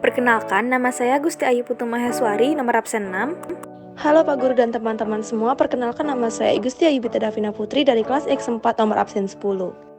Perkenalkan, nama saya Gusti Ayu Putu Maheswari, nomor absen 6. Halo Pak Guru dan teman-teman semua, perkenalkan nama saya Gusti Ayu Bita Davina Putri dari kelas X4 nomor absen 10.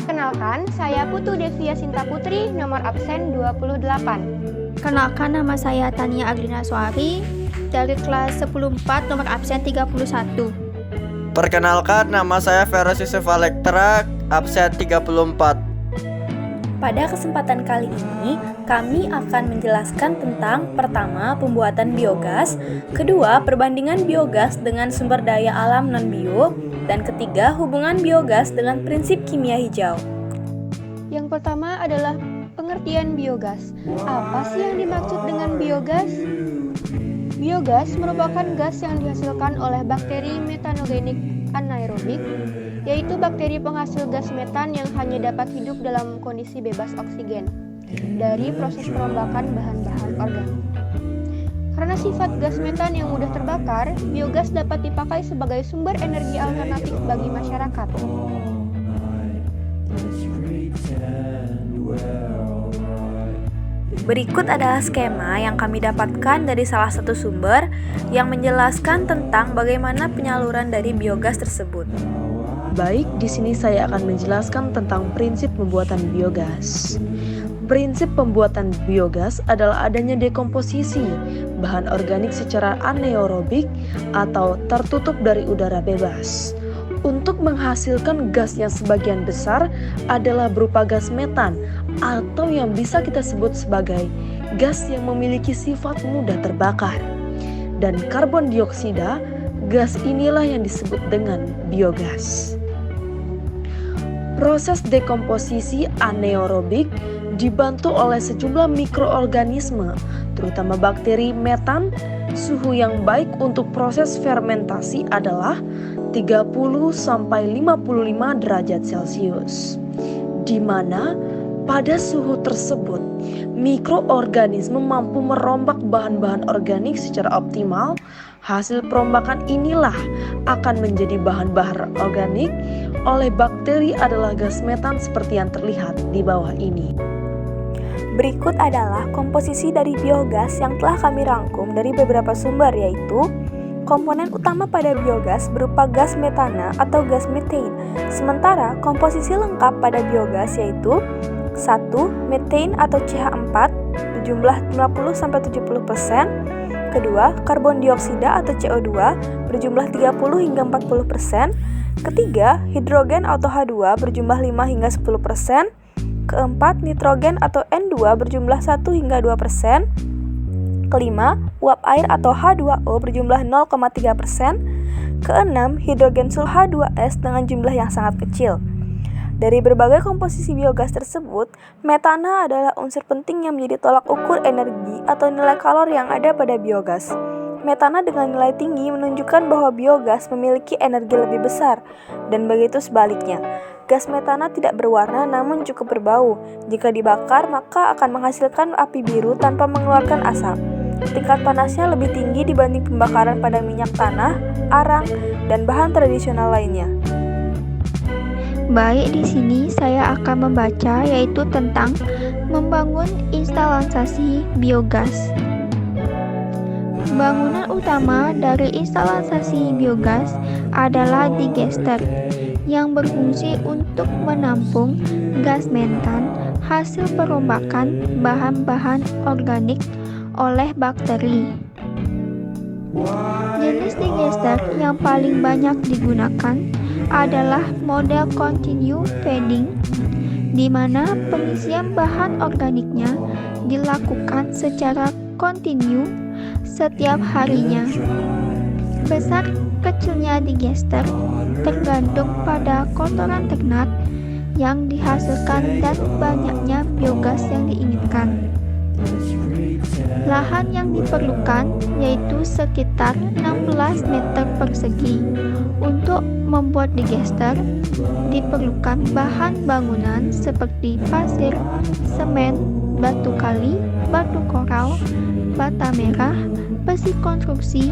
Kenalkan, saya Putu Devia Sinta Putri, nomor absen 28. Kenalkan, nama saya Tania Agrina Suari dari kelas 10-4 nomor absen 31. Perkenalkan, nama saya Feros Yusuf Alektra, absen 34. Pada kesempatan kali ini, kami akan menjelaskan tentang pertama, pembuatan biogas, kedua, perbandingan biogas dengan sumber daya alam non-bio, dan ketiga, hubungan biogas dengan prinsip kimia hijau. Yang pertama adalah pengertian biogas. Apa sih yang dimaksud dengan biogas? Biogas merupakan gas yang dihasilkan oleh bakteri metanogenik anaerobik, yaitu bakteri penghasil gas metan yang hanya dapat hidup dalam kondisi bebas oksigen dari proses perombakan bahan-bahan organik. Karena sifat gas metan yang mudah terbakar, biogas dapat dipakai sebagai sumber energi alternatif bagi masyarakat. Berikut adalah skema yang kami dapatkan dari salah satu sumber yang menjelaskan tentang bagaimana penyaluran dari biogas tersebut. Baik, di sini saya akan menjelaskan tentang prinsip pembuatan biogas. Prinsip pembuatan biogas adalah adanya dekomposisi bahan organik secara anaerobik atau tertutup dari udara bebas. Untuk menghasilkan gas yang sebagian besar adalah berupa gas metan atau yang bisa kita sebut sebagai gas yang memiliki sifat mudah terbakar. Dan karbon dioksida, gas inilah yang disebut dengan biogas. Proses dekomposisi anaerobik dibantu oleh sejumlah mikroorganisme, terutama bakteri metan. Suhu yang baik untuk proses fermentasi adalah 30-55 derajat Celcius, di mana pada suhu tersebut mikroorganisme mampu merombak bahan-bahan organik secara optimal. Hasil perombakan inilah akan menjadi bahan-bahan organik oleh bakteri adalah gas metan seperti yang terlihat di bawah ini. Berikut adalah komposisi dari biogas yang telah kami rangkum dari beberapa sumber, yaitu komponen utama pada biogas berupa gas metana atau gas methane. Sementara komposisi lengkap pada biogas yaitu 1. Methane atau CH4 berjumlah 50-70%. Kedua, karbon dioksida atau CO2 berjumlah 30 hingga 40%. Ketiga, hidrogen atau H2 berjumlah 5 hingga 10%. Keempat, nitrogen atau N2 berjumlah 1 hingga 2%. Kelima, uap air atau H2O berjumlah 0,3%. Keenam, hidrogen sul H2S dengan jumlah yang sangat kecil. Dari berbagai komposisi biogas tersebut, metana adalah unsur penting yang menjadi tolak ukur energi atau nilai kalor yang ada pada biogas. Metana dengan nilai tinggi menunjukkan bahwa biogas memiliki energi lebih besar, dan begitu sebaliknya. Gas metana tidak berwarna namun cukup berbau. Jika dibakar, maka akan menghasilkan api biru tanpa mengeluarkan asap. Tingkat panasnya lebih tinggi dibanding pembakaran pada minyak tanah, arang, dan bahan tradisional lainnya. Baik, di sini saya akan membaca yaitu tentang membangun instalasi biogas. Bangunan utama dari instalasi biogas adalah digester yang berfungsi untuk menampung gas metan hasil perombakan bahan-bahan organik oleh bakteri. Jenis digester yang paling banyak digunakan adalah model continue feeding, di mana pengisian bahan organiknya dilakukan secara kontinu setiap harinya. Besar kecilnya digester tergantung pada kotoran ternak yang dihasilkan dan banyaknya biogas yang diinginkan. Lahan yang diperlukan yaitu sekitar 16 meter persegi. Untuk membuat digester diperlukan bahan bangunan seperti pasir, semen, batu kali, batu koral, bata merah, besi konstruksi,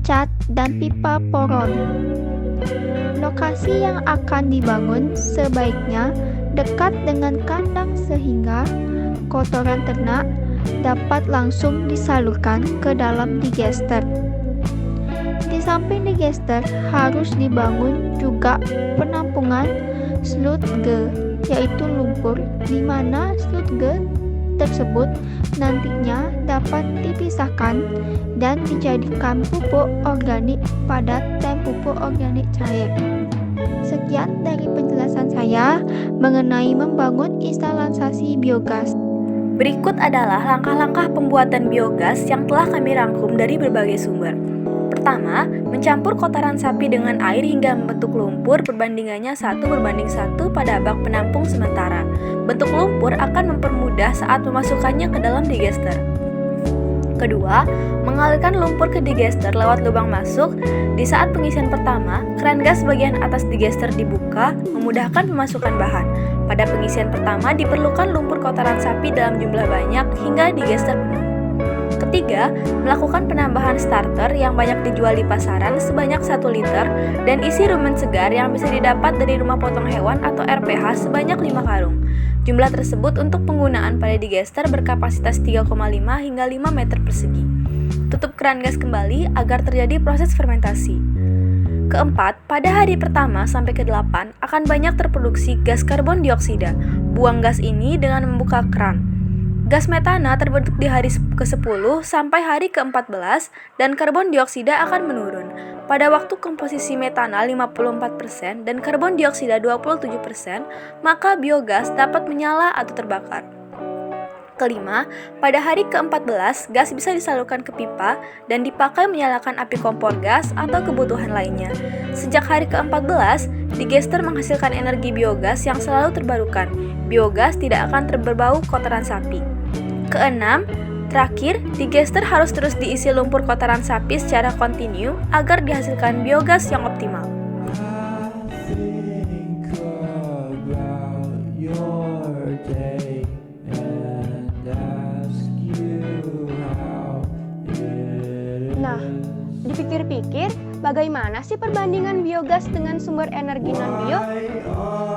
cat, dan pipa poron. Lokasi yang akan dibangun sebaiknya dekat dengan kandang sehingga kotoran ternak dapat langsung disalurkan ke dalam digester. Di samping digester harus dibangun juga penampungan sludge, yaitu lumpur, di mana sludge tersebut nantinya dapat dipisahkan dan dijadikan pupuk organik padat dan pupuk organik cair. Sekian dari penjelasan saya mengenai membangun instalasi biogas. Berikut adalah langkah-langkah pembuatan biogas yang telah kami rangkum dari berbagai sumber. Pertama, mencampur kotoran sapi dengan air hingga membentuk lumpur perbandingannya 1:1 pada bak penampung sementara. Bentuk lumpur akan mempermudah saat memasukkannya ke dalam digester. Kedua, mengalirkan lumpur ke digester lewat lubang masuk. Di saat pengisian pertama, keran gas bagian atas digester dibuka, memudahkan pemasukan bahan. Pada pengisian pertama diperlukan lumpur kotoran sapi dalam jumlah banyak hingga digester penuh. Ketiga, melakukan penambahan starter yang banyak dijual di pasaran sebanyak 1 liter dan isi rumen segar yang bisa didapat dari rumah potong hewan atau RPH sebanyak 5 karung. Jumlah tersebut untuk penggunaan pada digester berkapasitas 3,5 hingga 5 meter persegi. Tutup keran gas kembali agar terjadi proses fermentasi. Keempat, pada hari pertama sampai ke-8 akan banyak terproduksi gas karbon dioksida. Buang gas ini dengan membuka keran. Gas metana terbentuk di hari ke-10 sampai hari ke-14 dan karbon dioksida akan menurun. Pada waktu komposisi metana 54% dan karbon dioksida 27%, maka biogas dapat menyala atau terbakar. Kelima, pada hari ke-14 gas bisa disalurkan ke pipa dan dipakai menyalakan api kompor gas atau kebutuhan lainnya. Sejak hari ke-14, digester menghasilkan energi biogas yang selalu terbarukan. Biogas tidak akan berbau kotoran sapi. Keenam, terakhir, digester harus terus diisi lumpur kotoran sapi secara kontinu agar dihasilkan biogas yang optimal. Nah, dipikir-pikir, bagaimana sih perbandingan biogas dengan sumber energi non-bio?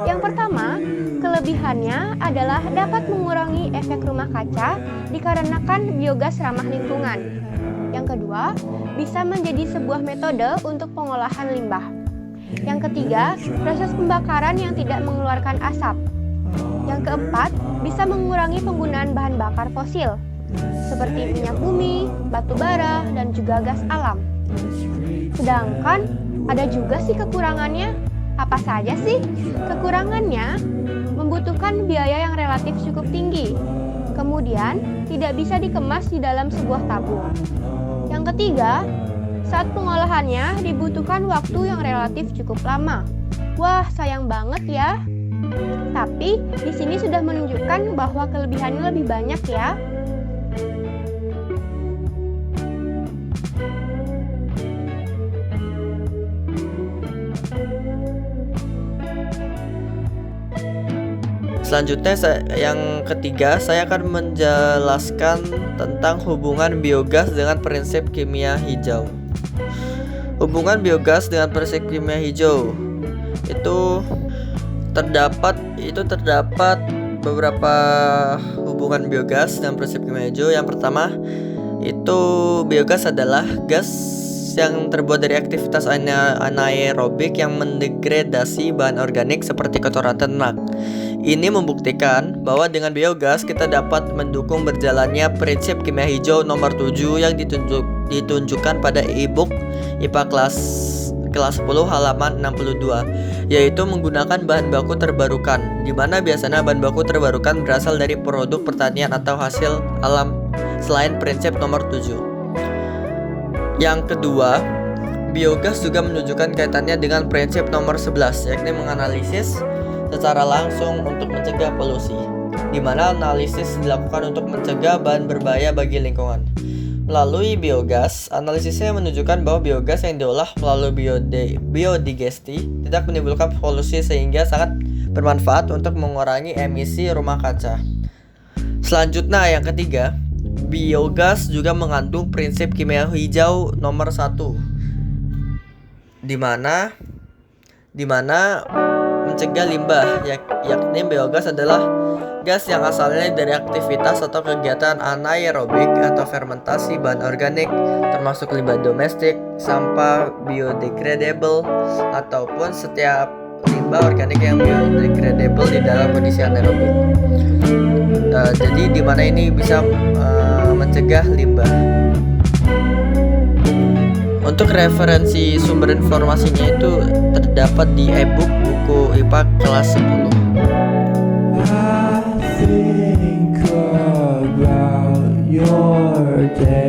Yang pertama, kelebihannya adalah dapat mengurangi efek rumah kaca dikarenakan biogas ramah lingkungan. Yang kedua, bisa menjadi sebuah metode untuk pengolahan limbah. Yang ketiga, proses pembakaran yang tidak mengeluarkan asap. Yang keempat, bisa mengurangi penggunaan bahan bakar fosil, seperti minyak bumi, batu bara, dan juga gas alam. Sedangkan, ada juga sih kekurangannya. Apa saja sih? Kekurangannya membutuhkan biaya yang relatif cukup tinggi. Kemudian, tidak bisa dikemas di dalam sebuah tabung. Yang ketiga, saat pengolahannya dibutuhkan waktu yang relatif cukup lama. Wah, sayang banget ya. Tapi, di sini sudah menunjukkan bahwa kelebihannya lebih banyak ya. Selanjutnya yang ketiga, saya akan menjelaskan tentang hubungan biogas dengan prinsip kimia hijau. Hubungan biogas dengan prinsip kimia hijau itu terdapat beberapa hubungan biogas dengan prinsip kimia hijau. Yang pertama, itu biogas adalah gas yang terbuat dari aktivitas anaerobik yang mendegradasi bahan organik seperti kotoran ternak. Ini membuktikan bahwa dengan biogas kita dapat mendukung berjalannya prinsip kimia hijau nomor 7 yang ditunjukkan pada e-book IPA kelas 10 halaman 62, yaitu menggunakan bahan baku terbarukan, di mana biasanya bahan baku terbarukan berasal dari produk pertanian atau hasil alam selain prinsip nomor 7. Yang kedua, biogas juga menunjukkan kaitannya dengan prinsip nomor 11, yakni menganalisis secara langsung untuk mencegah polusi, di mana analisis dilakukan untuk mencegah bahan berbahaya bagi lingkungan. Melalui biogas, analisisnya menunjukkan bahwa biogas yang diolah melalui biodigesti tidak menimbulkan polusi sehingga sangat bermanfaat untuk mengurangi emisi rumah kaca. Selanjutnya yang ketiga, biogas juga mengandung prinsip kimia hijau nomor 1, di mana mencegah limbah, yakni biogas adalah gas yang asalnya dari aktivitas atau kegiatan anaerobik atau fermentasi bahan organik, termasuk limbah domestik, sampah biodegradable, ataupun setiap limbah organik yang biodegradable di dalam kondisi anaerobik. Jadi di mana ini bisa mencegah limbah. Untuk referensi sumber informasinya itu terdapat di e-book buku IPA kelas 10. Think about your day.